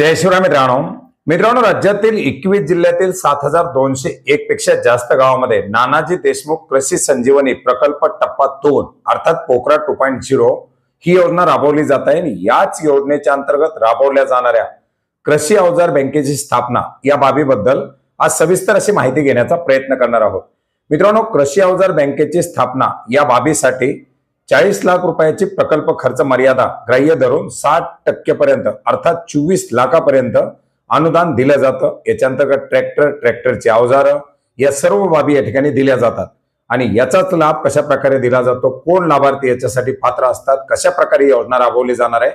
जय शिवराय मित्रांनो राज्यातील 21 जिल्ह्यातील 7201 पेक्षा जास्त गावांमध्ये नानाजी देशमुख कृषी संजीवनी प्रकल्प टप्पा 2 अर्थात पोखरा 2.0 ही योजना राबवली जात आहे आणि याच योजनेच्या अंतर्गत राबवल्या जाणाऱ्या कृषी अवजार बँकेची स्थापना या बाबीबद्दल आज सविस्तर अशी माहिती घेण्याचा प्रयत्न करणार आहोत। मित्रांनो, कृषी अवजार बँकेची स्थापना या बाबीसाठी 40 लाख रुपयाची प्रकल्प खर्च मर्यादा ग्राह्य धरून 60% पर्यंत अर्थात 24 लाखापर्यंत अनुदान दिलं जातं। याच्या अंतर्गत ट्रॅक्टरची अवजारं या सर्व बाबी या ठिकाणी दिल्या जातात आणि याचाच लाभ कशा प्रकारे दिला जातो, कोण लाभार्थी याच्यासाठी पात्र असतात, कशा प्रकारे योजना राबवली जाणार आहे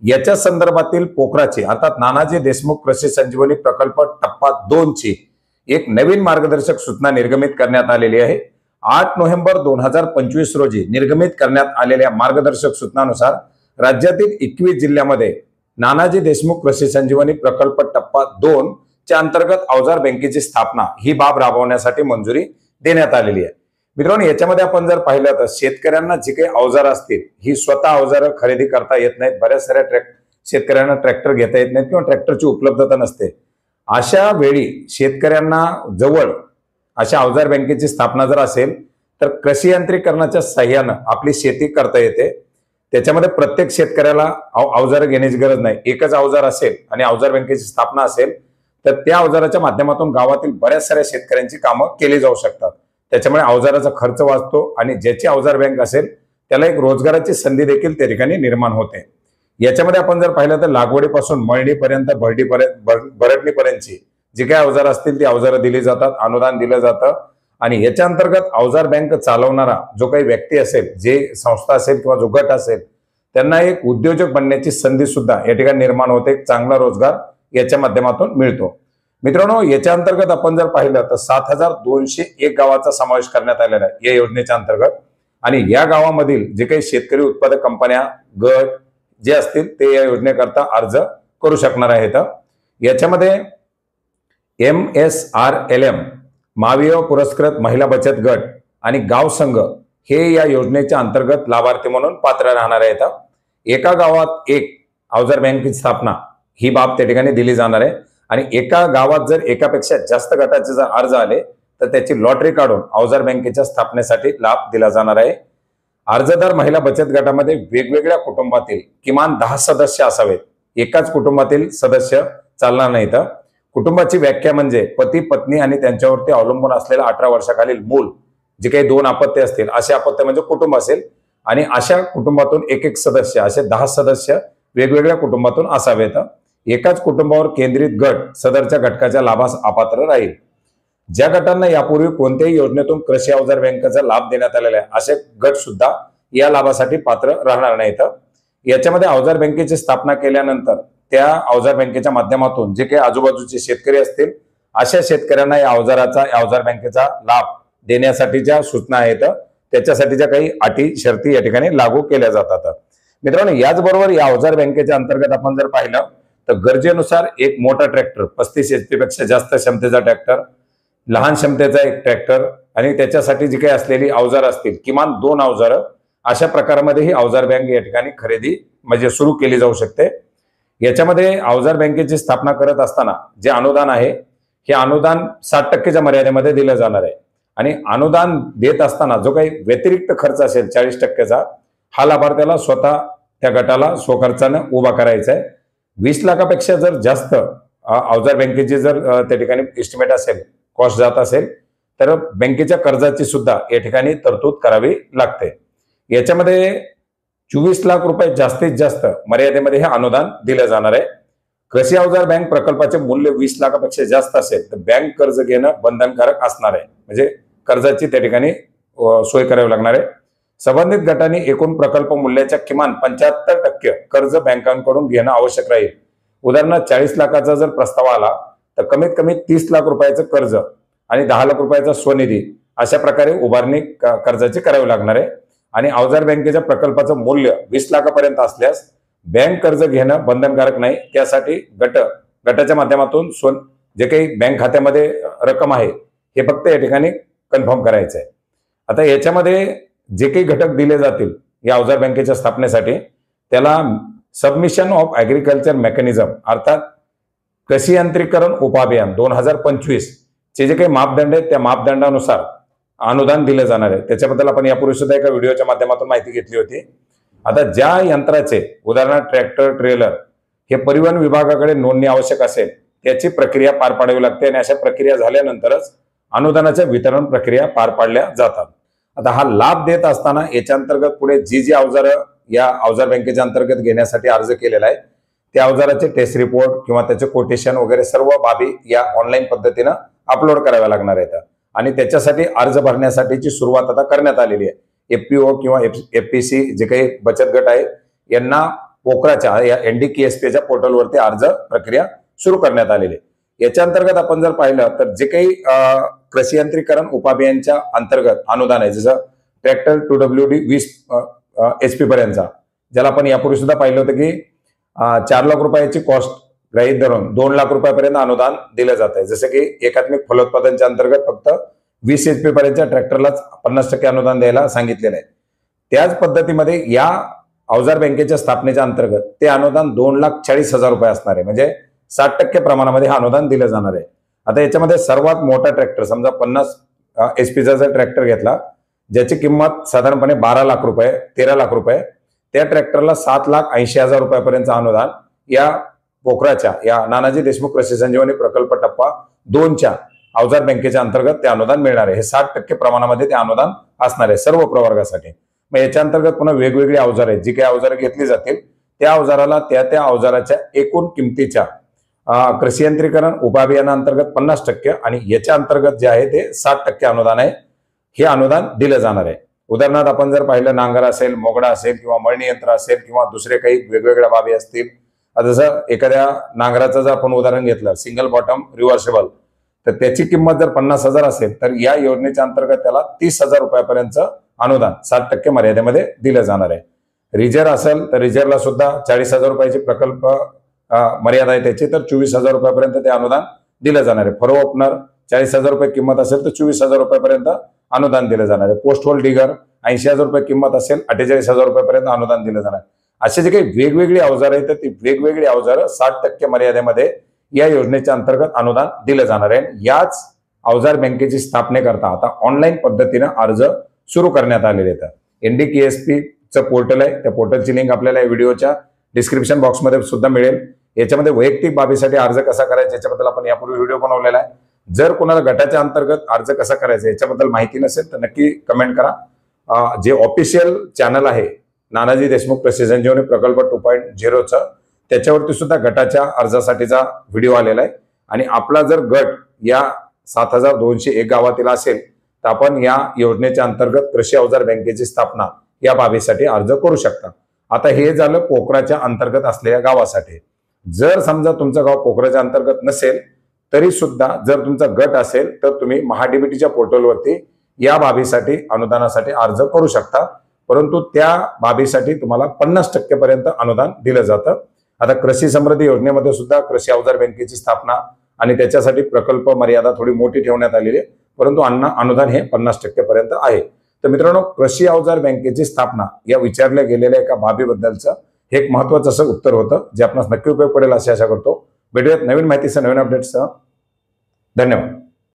याच्या संदर्भातील पोखराची अर्थात नानाजी देशमुख कृषी संजीवनी प्रकल्प टप्पा 2 ची एक नवीन मार्गदर्शक सूचना निर्गमित करण्यात आलेली आहे। 8 नोव्हेंबर 2025 रोजी निर्गमित करण्यात आलेल्या मार्गदर्शक सूचनानुसार राज्यातील 21 जिल्ह्यामध्ये नानाजी देशमुख कृषी संजीवनी प्रकल्प टप्पा 2 च्या अंतर्गत अवजार बँकेची स्थापना ही बाब राबवण्यासाठी मंजुरी देण्यात आलेली आहे। मित्रांनो, याच्यामध्ये आपण जर पाहिलं तर शेतकऱ्यांना जी काही अवजार असतील ही स्वतः अवजार खरेदी करता येत नाहीत। बऱ्याच साऱ्या शेतकऱ्यांना ट्रॅक्टर घेता येत नाहीत किंवा ट्रॅक्टरची उपलब्धता नसते। अशा वेळी शेतकऱ्यांना जवळ अशा अवजार बँकेची स्थापना जर असेल तर कृषी यांत्रिकरणाच्या सहाय्याने आपली शेती करता येते। त्याच्यामध्ये प्रत्येक शेतकऱ्याला अवजार घेण्याची गरज नाही। एकच अवजार असेल आणि अवजार बँकेची स्थापना असेल तर त्या अवजाराच्या माध्यमातून गावातील बऱ्याच साऱ्या शेतकऱ्यांची कामं केली जाऊ शकतात। त्याच्यामुळे अवजाराचा खर्च वाचतो आणि ज्याची अवजार बँक असेल त्याला एक रोजगाराची संधी देखील त्या ठिकाणी निर्माण होते। याच्यामध्ये आपण जर पाहिलं तर लागवडीपासून मळणीपर्यंत भरडणीपर्यंतची जी काही अवजार असतील ती अवजारं दिली जातात, अनुदान दिलं जातं आणि याच्या अंतर्गत अवजार बँक चालवणारा जो काही व्यक्ती असेल, जे संस्था असेल किंवा जो गट असेल त्यांना एक उद्योजक बनण्याची संधी सुद्धा या ठिकाणी निर्माण होते। एक चांगला रोजगार याच्या माध्यमातून मिळतो। मित्रांनो, याच्या अंतर्गत आपण जर पाहिलं तर 7201 गावाचा समावेश करण्यात आलेला आहे या योजनेच्या अंतर्गत आणि या गावामधील जे काही शेतकरी उत्पादक कंपन्या गट जे असतील ते या योजनेकरता अर्ज करू शकणार आहेत। याच्यामध्ये MSRLM माविओ पुरस्कृत महिला बचत गट आणि गाव संघ हे या योजनेच्या अंतर्गत लाभार्थी म्हणून पात्र राहणार आहेत। एका गावात एक अवजार बँकेची स्थापना ही बाब त्या ठिकाणी दिली जाणार आहे आणि एका गावात जर एकापेक्षा जास्त गटाचे जर अर्ज आले तर त्याची लॉटरी काढून अवजार बँकेच्या स्थापनेसाठी लाभ दिला जाणार आहे। अर्जदार महिला बचत गटामध्ये वेगवेगळ्या कुटुंबातील किमान 10 सदस्य असावेत। एकाच कुटुंबातील सदस्य चालणार नाहीत। कुटुंबाची व्याख्या म्हणजे पती पत्नी आणि त्यांच्यावरती अवलंबून असलेलं 18 वर्षाखालील मूल, जे काही 2 अपत्य असतील असे अपत्य म्हणजे कुटुंब असेल आणि अशा कुटुंबातून एक सदस्य असे 10 सदस्य वेगवेगळ्या कुटुंबातून असावेत। एकाच कुटुंबावर केंद्रित गट सदरच्या घटकाच्या लाभास अपात्र राहील। ज्या गटांना यापूर्वी कोणत्याही योजनेतून कृषी अवजार बँकेचा लाभ देण्यात आलेला आहे असे गट सुद्धा या लाभासाठी पात्र राहणार नाहीत। याच्यामध्ये अवजार बँकेची स्थापना केल्यानंतर त्या अवजार बँकेच्या माध्यमातून जे काही आजूबाजूचे शेतकरी असतील अशा शेतकऱ्यांना या अवजार बँकेचा लाभ देण्यासाठी ज्या सूचना आहेत त्याच्यासाठीच्या काही अटी शर्ती या ठिकाणी लागू केल्या जातात। मित्रांनो, याचबरोबर या अवजार बँकेच्या अंतर्गत आपण जर पाहिलं तर गरजेनुसार एक मोठा ट्रॅक्टर, 35 HP पेक्षा जास्त क्षमतेचा ट्रॅक्टर, लहान क्षमतेचा एक ट्रॅक्टर आणि त्याच्यासाठी जी काही असलेली अवजार असतील किमान 2 अवजारं अशा प्रकारामध्ये ही अवजार बँक या ठिकाणी खरेदी म्हणजे सुरू केली जाऊ शकते। याच्यामध्ये अवजार बँकेची स्थापना करत असताना जे अनुदान आहे हे अनुदान 60%च्या मर्यादेमध्ये दिलं जाणार आहे आणि अनुदान देत असताना जो काही व्यतिरिक्त खर्च असेल 40%चा हा लाभार्थ्याला स्वतः त्या गटाला स्वखर्चाने उभा करायचा आहे। 20 लाखापेक्षा जर जास्त अवजार बँकेची जर त्या ठिकाणी एस्टिमेट असेल, कॉस्ट जात असेल तर बँकेच्या कर्जाची सुद्धा या ठिकाणी तरतूद करावी लागते। याच्यामध्ये 24 लाख रुपये जास्तीत जास्त मर्यादेमध्ये हे अनुदान दिलं जाणार आहे। कृषी अवजार बँक प्रकल्पाचे मूल्य 20 लाखापेक्षा जास्त असेल तर बँक कर्ज घेणं बंधनकारक असणार आहे, म्हणजे कर्जाची त्या ठिकाणी सोय करावी लागणार आहे। संबंधित गटांनी एकूण प्रकल्प मूल्याच्या किमान 75% कर्ज बँकांकडून घेणं आवश्यक राहील। उदाहरणार्थ 40 लाखाचा जर प्रस्ताव आला तर कमीत कमी 30 लाख रुपयाचं कर्ज आणि 10 लाख रुपयाचा स्वनिधी अशा प्रकारे उभारणी कर्जाची करावी लागणार आहे आणि अवजार बँकेच्या प्रकल्पाचं मूल्य 20 लाखापर्यंत असल्यास बँक कर्ज घेणं बंधनकारक नाही। त्यासाठी गटाच्या माध्यमातून जे काही बँक खात्यामध्ये रक्कम आहे हे फक्त या ठिकाणी कन्फर्म करायचं आहे। आता याच्यामध्ये जे काही घटक दिले जातील या अवजार बँकेच्या स्थापनेसाठी त्याला सबमिशन ऑफ ऍग्रीकल्चर मेकॅनिझम अर्थात कृषी यांत्रिकरण उपाभियान 2025 चे जे काही मापदंड आहेत त्या मापदंडानुसार अनुदान दिले जाणार आहे। त्याच्याबद्दल आपण यापूर्वी सुद्धा एका व्हिडिओच्या माध्यमातून माहिती घेतली होती। आता ज्या यंत्राचे उदाहरणार्थ ट्रॅक्टर, ट्रेलर हे परिवहन विभागाकडे नोंदणी आवश्यक असेल त्याची प्रक्रिया पार पाडावी लागते आणि अशा प्रक्रिया झाल्यानंतरच अनुदानाच्या वितरण प्रक्रिया पार पाडल्या जातात। आता हा लाभ देत असताना याच्या अंतर्गत पुढे जी अवजारं या अवजार बँकेच्या अंतर्गत घेण्यासाठी अर्ज केलेला आहे त्या अवजाराचे टेस्ट रिपोर्ट किंवा त्याचे कोटेशन वगैरे सर्व बाबी या ऑनलाईन पद्धतीने अपलोड कराव्या लागणार आहेत आणि त्याच्यासाठी अर्ज भरण्यासाठीची सुरुवात आता करण्यात आलेली आहे। एफपीओ किंवा एफपीसी जे काही बचत गट आहे यांना पोखराच्या या NDKSP पोर्टलवरती अर्ज प्रक्रिया सुरू करण्यात आलेली आहे। याच्या अंतर्गत आपण जर पाहिलं तर जे काही कृषी यांत्रिकरण उपाभियानच्या अंतर्गत अनुदान आहे जसं ट्रॅक्टर 2WD 20 HP पर्यंतचा, ज्याला आपण यापूर्वी सुद्धा पाहिलं होतं की 4 लाख रुपयाची कॉस्ट गृहीत धरून 2 लाख रुपयापर्यंत अनुदान दिलं जात आहे। जसं की एकात्मिक फलोत्पादनच्या अंतर्गत फक्त 20 HP पर्यंतच्या ट्रॅक्टरलाच 50% अनुदान द्यायला सांगितलेलं आहे। त्याच पद्धतीमध्ये या अवजार बँकेच्या स्थापनेच्या अंतर्गत ते अनुदान 2,40,000 रुपये असणार आहे, म्हणजे 60% प्रमाणामध्ये हा अनुदान दिलं जाणार आहे। आता याच्यामध्ये सर्वात मोठा ट्रॅक्टर समजा 50 HP जर ट्रॅक्टर घेतला ज्याची किंमत साधारणपणे 12 लाख रुपये 13 लाख रुपये, त्या ट्रॅक्टरला 7,80,000 रुपयापर्यंत अनुदान या पोखराच्या या नानाजी देशमुख कृषी संजीवनी प्रकल्प टप्पा 2च्या अवजार बँकेच्या अंतर्गत ते अनुदान मिळणार आहे। हे 60% प्रमाणामध्ये ते अनुदान असणार आहे सर्व प्रवर्गासाठी। मग याच्या अंतर्गत पुन्हा वेगवेगळी अवजार आहेत, जी काही अवजारं घेतली जातील त्या अवजाराला त्या अवजाराच्या एकूण किमतीच्या कृषी यंत्रीकरण उपाभियानांतर्गत 50% आणि याच्या अंतर्गत जे आहे ते 60% अनुदान आहे, हे अनुदान दिलं जाणार आहे। उदाहरणार्थ आपण जर पाहिलं नांगर असेल, मोगडा असेल किंवा मळणी यंत्र असेल किंवा दुसरे काही वेगवेगळ्या बाबी असतील, जसं एखाद्या नांगराचं जर आपण उदाहरण घेतलं सिंगल बॉटम रिव्हर्सेबल तर त्याची किंमत जर 50,000 असेल तर या योजनेच्या अंतर्गत त्याला 30,000 रुपयापर्यंत अनुदान 60% मर्यादेमध्ये दिलं जाणार आहे। रिजर असेल तर रिजरला सुद्धा 40,000 रुपयाची प्रकल्प मर्यादा आहे त्याची, तर 24,000 रुपयापर्यंत ते अनुदान दिलं जाणार आहे। फरो ओपनर 40,000 रुपये किंमत असेल तर 24,000 रुपयापर्यंत अनुदान दिलं जाणार आहे। पोस्ट होल डिगर 80,000 रुपये किंमत असेल 48,000 रुपयापर्यंत अनुदान दिलं जाणार आहे। असे जे काही वेगवेगळी अवजारं आहेत तर ती वेगवेगळी अवजारं 60% मर्यादेमध्ये या योजनेच्या अंतर्गत अनुदान दिलं जाणार आहे। याच अवजार बँकेची स्थापनेकरता आता ऑनलाईन पद्धतीने अर्ज सुरू करण्यात आलेले आहेत। NDKSP पोर्टल आहे, त्या पोर्टलची लिंक आपल्याला या व्हिडिओच्या डिस्क्रिप्शन बॉक्समध्ये सुद्धा मिळेल। याच्यामध्ये वैयक्तिक बाबीसाठी अर्ज कसा करायचा याच्याबद्दल आपण यापूर्वी व्हिडिओ बनवलेला आहे। जर कोणाला गटाच्या अंतर्गत अर्ज कसा करायचा याच्याबद्दल माहिती नसेल तर नक्की कमेंट करा। जे ऑफिशियल चॅनल आहे नानाजी देशमुख कृषी संजीवनी प्रकल्प 2.0चं त्याच्यावरती सुद्धा गटाच्या अर्जासाठीचा व्हिडिओ आलेला आहे आणि आपला जर गट या 7,201 गावातील असेल तर आपण या योजनेच्या अंतर्गत कृषी अवजार बँकेची स्थापना या बाबीसाठी अर्ज करू शकता। आता हे झालं पोखराच्या अंतर्गत असलेल्या गावासाठी। जर समजा तुमचं गाव पोखराच्या अंतर्गत नसेल तरी सुद्धा जर तुमचा गट असेल तर तुम्ही महाडीबीटीच्या पोर्टलवरती या बाबीसाठी अनुदानासाठी अर्ज करू शकता, परंतु त्या बाबीसाठी तुम्हाला 50% पर्यंत अनुदान दिलं जातं। आता कृषी समृद्धी योजनेमध्ये सुद्धा कृषी अवजार बँकेची स्थापना आणि त्याच्यासाठी प्रकल्प मर्यादा थोडी मोठी ठेवण्यात आलेली आहे, परंतु अनुदान हे 50% पर्यंत आहे। तर मित्रांनो, कृषी अवजार बँकेची स्थापना या विचारल्या गेलेल्या एका बाबीबद्दलचं हे एक महत्त्वाचं असं उत्तर होतं जे आपणास नक्की उपयोग पडेल अशी आशा करतो। भेटूयात नवीन माहितीसह नवीन अपडेट्ससह। धन्यवाद।